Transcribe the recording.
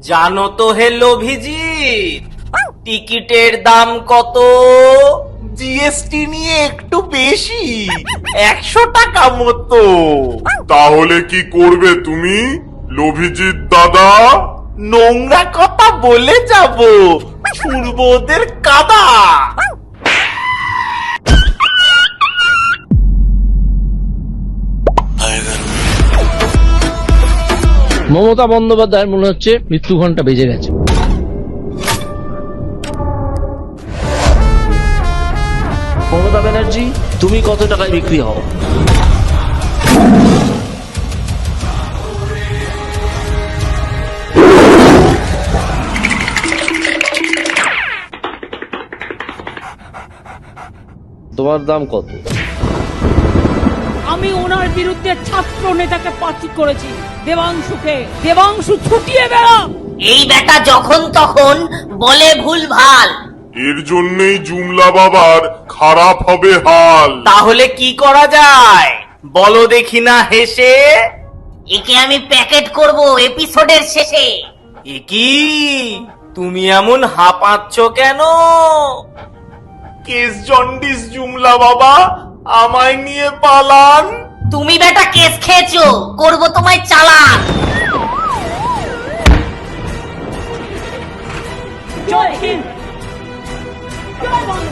জানো তো হে লোভিজিৎ, টিকিটের দাম কত? জিএসটি নিয়ে একটু বেশি, 100 টাকা মতো। তাহলে কি করবে তুমি লোভিজিৎ দাদা? নোংরা কথা বলে যাব, ছুড়বো ওদের কাদা। মমতা বন্দ্যোপাধ্যায়ের মনে হচ্ছে মৃত্যু ঘন্টা বেজে গেছে। মমতা ব্যানার্জি, তুমি কত টাকায় বিক্রি হও? তোমার দাম কত? আমি ওনার বিরুদ্ধে ছাত্র নেতাকে প্রার্থী করেছি, দেবাংশুকে। দেবাংশু ছুটিয়ে বেড়া। এই বেটা যখন তখন বলে ভুলভাল। এর জন্যই জুমলা বাবার খারাপ হবে হাল। তাহলে কি করা যায় বলো দেখি না হেসে? একে আমি প্যাকেট করব এপিসোডের শেষে। এ কি, তুমি এমন হাঁপাচ্ছ কেন? কেস জন্ডিস জুমলা বাবা, আমায় নিয়ে পালান। তুমি বেটা কেস খেয়েছো, করব তোমায় চালান। জয় হিন্দ, জয় বাংলা।